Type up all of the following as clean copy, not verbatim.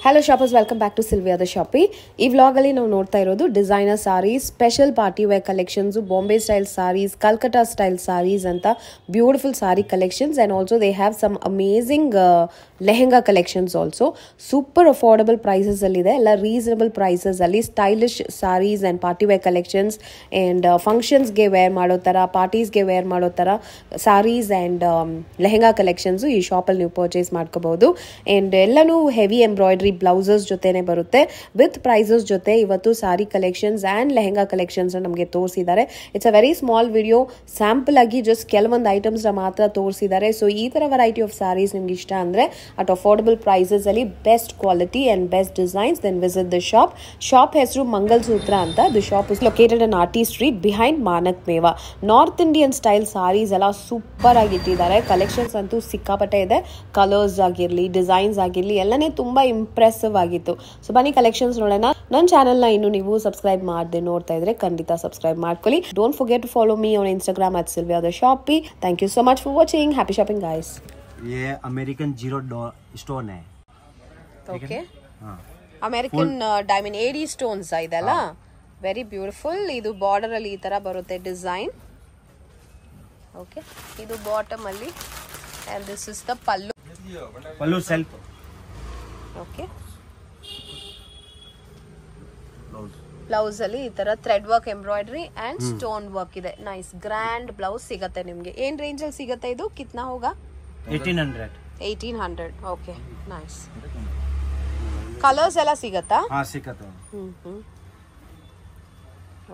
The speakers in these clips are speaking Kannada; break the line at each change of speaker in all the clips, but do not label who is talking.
Hello shoppers, welcome back to Sylvia the Shoppy. ಈ ವ್ಲಾಗ್ ಅಲ್ಲಿ ನಾವು ನೋಡ್ತಾ ಇರೋದು designer sarees, special party wear collections, Bombay style sarees, Calcutta style sarees ಅಂತ beautiful sari collections and also they have some amazing lehenga collections also. Super affordable prices ಅಲ್ಲಿ ಇದೆ, ಎಲ್ಲ ರೀಸನಬಲ್ ಪ್ರೈಸಸ್ ಅಲ್ಲಿ stylish sarees and party wear collections and ಫಂಕ್ಷನ್ಸ್ಗೆ ವೇರ್ ಮಾಡೋ ತರ, ಪಾರ್ಟೀಸ್ಗೆ ವೇರ್ ಮಾಡೋ ತರ ಸಾರೀಸ್ ಅಂಡ್ ಲೆಹೆಂಗಾ ಕಲೆಕ್ಷನ್ಸ್ ಈ ಶಾಪಲ್ಲಿ ನೀವು ಪರ್ಚೇಸ್ ಮಾಡ್ಕೋಬಹುದು. ಅಂಡ್ ಎಲ್ಲನೂ ಹೆವಿ ಎಂಬ್ರಾಯ್ಡ್ರಿ ಬ್ಲೌಸಸ್ ಜೊತೆನೆ ಬರುತ್ತೆ ವಿತ್ ಪ್ರೈಸಸ್ ಜೊತೆ. ಇವತ್ತು ಸಾರಿ ಕಲೆಕ್ಷನ್ಸ್ ಅಂಡ್ ಲೆಹೆಂಗಾ ಕಲೆಕ್ಷನ್ಸ್ ನಮಗೆ ತೋರಿಸಿದ್ದಾರೆ. It's a very small video, sample ಆಗಿ ಜಸ್ಟ್ ಕೆಲವೊಂದು ಐಟಮ್ಸ್ ಮಾತ್ರ ತೋರಿಸಿದ್ದಾರೆ. ಸೊ ಈ ತರ ವೆರೈಟಿ ಆಫ್ ಸಾರೀಸ್ ನಿಮ್ಗೆ ಇಷ್ಟ ಅಂದ್ರೆ ಅಟ್ ಅಫೋರ್ಡಬಲ್ ಪ್ರೈಸಸ್ ಅಲ್ಲಿ best quality and best designs, then visit the shop. Shop ಹೆಸರು ಮಂಗಲ್ ಸೂತ್ರ ಅಂತ. The shop is located in RT street behind Manak Mewa. North Indian style sarees ಎಲ್ಲ ಸೂಪರ್ ಆಗಿ ಇಟ್ಟಿದ್ದಾರೆ. ಕಲೆಕ್ಷನ್ಸ್ ಅಂತೂ ಸಿಕ್ಕಾಪಟ್ಟೆ ಇದೆ. ಕಲರ್ಸ್ ಆಗಿರ್ಲಿ, ಡಿಸೈನ್ಸ್ ಆಗಿರ್ಲಿ, ಎಲ್ಲನೇ ತುಂಬಾ ಇಂಪ್ರೆಸಿವ್ ಆಗಿತ್ತು. ಸೊ ಬನ್ನಿ ಕಲೆಕ್ಷನ್ಸ್ ನೋಡೋಣ. ನನ್ನ ಚಾನೆಲ್ ನ ಇನ್ನು ನೀವು ಸಬ್ಸ್ಕ್ರೈಬ್ ಮಾಡದೆ ನೋಡ್ತಾ ಇದ್ರೆ ಖಂಡಿತ ಸಬ್ಸ್ಕ್ರೈಬ್ ಮಾಡ್ಕೊಳ್ಳಿ. Don't forget to follow me on Instagram at Sylvia the Shoppy. Thank you so much for watching. Happy shopping guys.
ये अमेरिकन जीरो स्टोन है.
Okay. ಅಮೆರಿಕನ್ ಡೈಮಂಡ್ ಏಡಿ ಸ್ಟೋನ್ಸ್ ಇದೆಲ್ಲ ವೆರಿ ಬ್ಯೂಟಿಫುಲ್. ಇದು ಬಾರ್ಡರ್ ಅಲ್ಲಿ ಈ ತರ ಬರುತ್ತೆ ಡಿಸೈನ್. ಓಕೆ, ಇದು ಬಾಟಮ್ ಅಲ್ಲಿ and this is the pallu.
Pallu self.
Okay, blouse ಅಲ್ಲಿ ಈ ತರ thread work, embroidery and stone work ಇದೆ. ನೈಸ್ ಗ್ರ್ಯಾಂಡ್ ಬ್ಲೌಸ್ ಸಿಗತ್ತೆ ನಿಮ್ಗೆ. ಏನ್ ರೇಂಜ್ ಅಲ್ಲಿ ಸಿಗತ್ತೆ ಇದು? ಕಿತ್ನಾ ಹೋಗಾ? 1800. Okay, nice. ಕಲರ್ಸ್ ಎಲ್ಲ ಸಿಗತ್ತಾ?
ಹಾ, ಸಿಗತ್ತೆ.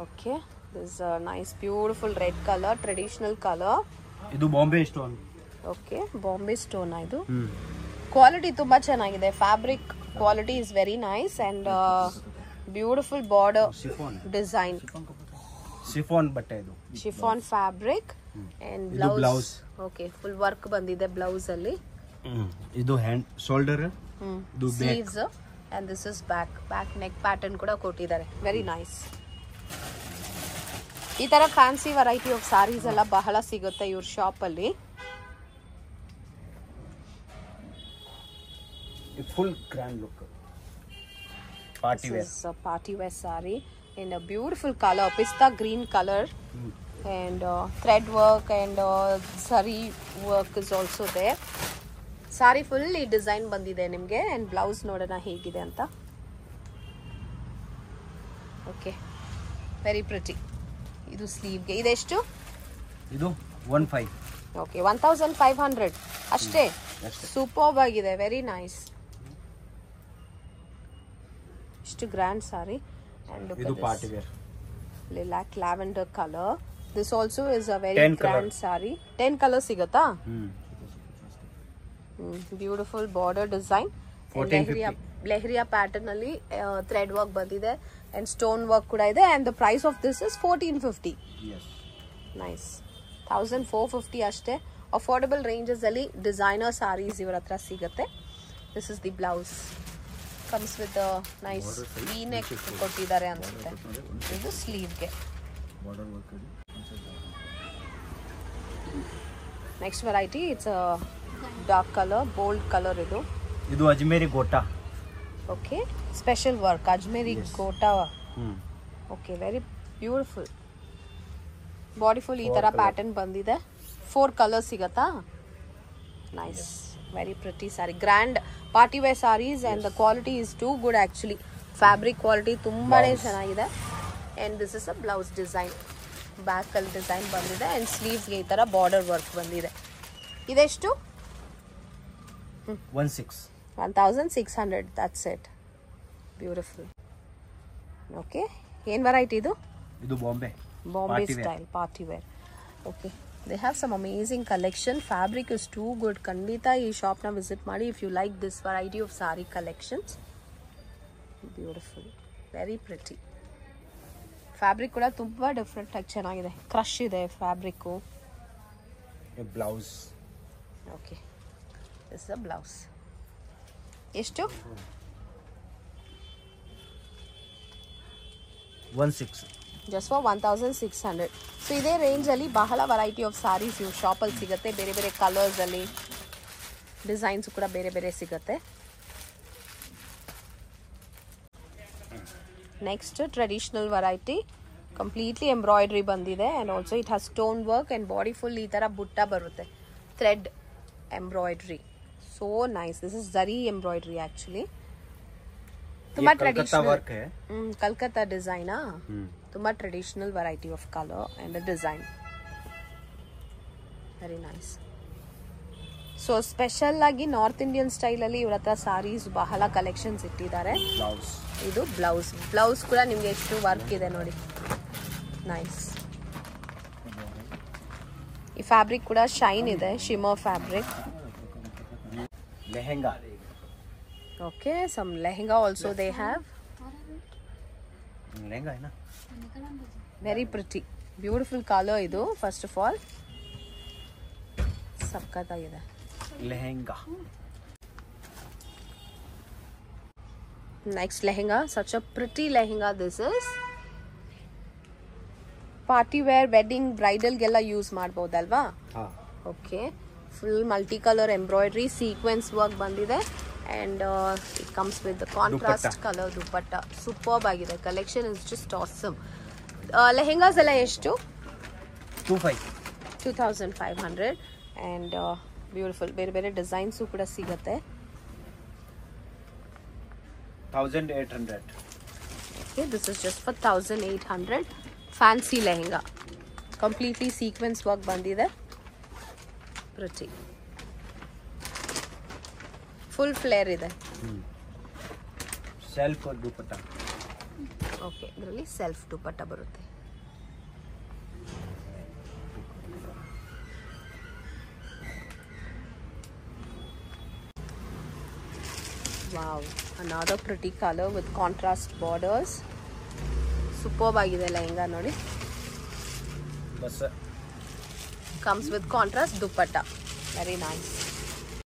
Okay, this nice beautiful red colour, traditional colour.
ಇದು Bombay stone.
Okay, Bombay stone. ಇದು ಕ್ವಾಲಿಟಿ ತುಂಬಾ ಚೆನ್ನಾಗಿದೆ. Fabric quality is very nice and beautiful border design.
Chiffon ಬಟ್ಟೆ ಇದು.
Chiffon fabric and blouse. Okay, full work ಬಂದಿದೆ ಬ್ಲೌಸ್ ಅಲ್ಲಿ.
ಇದು ಹ್ಯಾಂಡ್ ಶೋಲ್ಡರ್, ಇದು
sleeves and this is back neck pattern ಕೂಡ ಕೊಟ್ಟಿದ್ದಾರೆ. Very nice. ಈ ತರ ಫ್ಯಾನ್ಸಿ ವೆರೈಟಿ ಆಫ್ ಸಾರೀಸ್ ಎಲ್ಲ ಬಹಳ ಸಿಗುತ್ತೆ ಇವ್ರ ಶಾಪ್ ಅಲ್ಲಿ.
full grand look party wear.
This is a party wear saree in a beautiful color, pista green color. And thread work and sari work is also there. Saree fully design bandide nimge and blouse nodana hegide anta. Okay, very pretty. Idu sleeve ge ideshtu?
Idu 15.
Okay, 1500 ashte. Superb agide, very nice. ಇಷ್ಟು ಗ್ರ್ಯಾಂಡ್ ಸಾರಿ. ಅಂಡ್
ಇದು party wear
lilac lavender color. This also is a very grand saree. 10 colors sigata. Beautiful border design. Lehriya pattern alli thread work bandide and stone work kuda ide and the price of this is 1450.
Yes,
nice. 1450 ashte. Affordable ranges alli designer sarees ivara hatra sigate. This is the blouse. Comes with a nice V-neck ಕೊಟ್ಟಿದ್ದಾರೆ ಅನ್ಸುತ್ತೆ. ಇದು ಸ್ಲೀವ್ ಗೆ. Next variety, it's a dark colour, bold colour. ಇದು
Ajmeri gota.
Okay, special work Ajmeri gota. Okay, very beautiful. Body full ಈ ತರ ಪ್ಯಾಟರ್ನ್ ಬಂದಿದೆ. 4 ಕಲರ್ಸ್ ಸಿಗತ್ತಾ? Nice, very pretty saree. Grand party wear sarees and the quality is too good actually. Fabric quality ತುಂಬಾನೇ ಚೆನ್ನಾಗಿದೆ. and this is a blouse design. back ಅಲ್ಲಿ ಡಿಸೈನ್ ಬಂದಿದೆ and sleeves ಗೆ ಈ ತರ border work ಬಂದಿದೆ. ಇದೆಷ್ಟು? 1600. that's it. beautiful. okay, ಏನ್ ವೆರೈಟಿ ಇದು?
ಇದು Bombay
style party wear. okay, they have some amazing collection. Fabric is too good. Kandita ee shop na visit ಮಾಡಿ if you like this variety of saree collections. Beautiful, very pretty. Fabric kuda ತುಂಬಾ ಡಿಫರೆಂಟ್ ಆಗಿ ಚೆನ್ನಾಗಿದೆ. ಕ್ರಶ್ ಇದೆ fabric.
Blouse.
Okay, this is the blouse. ಎಷ್ಟು?
16.
just for 1600. ಸೊ ಇದೇ ರೇಂಜ್ ಅಲ್ಲಿ ಬಹಳ ವೆರೈಟಿ ಆಫ್ ಸಾರೀಸ್ ಇವ್ರ ಶಾಪ್ ಅಲ್ಲಿ ಸಿಗುತ್ತೆ. ಬೇರೆ ಬೇರೆ ಕಲರ್ಸ್ ಅಲ್ಲಿ ಡಿಸೈನ್ಸ್ ಕೂಡ ಬೇರೆ ಬೇರೆ ಸಿಗುತ್ತೆ. Next traditional variety, completely embroidery ಬಂದಿದೆ and also it has stone work and body full ಈ ಥರ ಬುಟ್ಟ ಬರುತ್ತೆ, thread embroidery. So nice. This is zari embroidery actually. ತುಂಬ ಟ್ರೆಡಿಷನಲ್, ಕಲ್ಕತ್ತಾ ಡಿಸೈನಾ, ತುಂಬ traditional variety of colour and design. Very nice. So special ಆಗಿ ನಾರ್ತ್ ಇಂಡಿಯನ್ ಸ್ಟೈಲಲ್ಲಿ ಇವ್ರ ಹತ್ರ ಸಾರೀಸ್ ಬಹಳ ಕಲೆಕ್ಷನ್ಸ್ ಇಟ್ಟಿದ್ದಾರೆ. ಇದು ಬ್ಲೌಸ್. ಬ್ಲೌಸ್ ಕೂಡ ನಿಮಗೆ ಎಷ್ಟು ವರ್ಕ್ ಇದೆ ನೋಡಿ, ನೈಸ್. ಈ ಫ್ಯಾಬ್ರಿಕ್ ಕೂಡ ಶೈನ್ ಇದೆ, shimmer fabric.
Lehenga.
Okay, some lehenga also they have.
Lehenga ಏನಾ,
ವೆರಿ ಪ್ರಿಟಿ, ಬ್ಯೂಟಿಫುಲ್ ಕಲರ್ ಇದು. ಫಸ್ಟ್ ಆಫ್ ಆಲ್ ಸಖತ್ತಾಗಿದೆ
lehenga.
Next lehenga, such a pretty lehenga this is. Party wear, wedding, bridal ಗೆಲ್ಲ ಯೂಸ್ ಮಾಡಬಹುದಲ್ವಾ? Okay, full multi colour embroidery sequins work ಬಂದಿದೆ and it comes with the contrast color dupatta. Superb ಆಗಿದೆ. Collection is just awesome. Lehengas ಎಲ್ಲ ಎಷ್ಟು? 2500 and ಬ್ಯೂಟಿಫುಲ್. ಬೇರೆ ಬೇರೆ ಡಿಸೈನ್ಸು ಕೂಡ ಸಿಗುತ್ತೆ.
1800.
Okay, this is just for 1800. Fancy lehenga, completely sequence work bandide, pretty, full flare ide.
Self dupatta.
Okay, idರಲ್ಲಿ self dupatta barutte. Wow, another pretty color with contrast borders. Superb agide lehenga nodi.
Bas
comes with contrast dupatta. Very nice.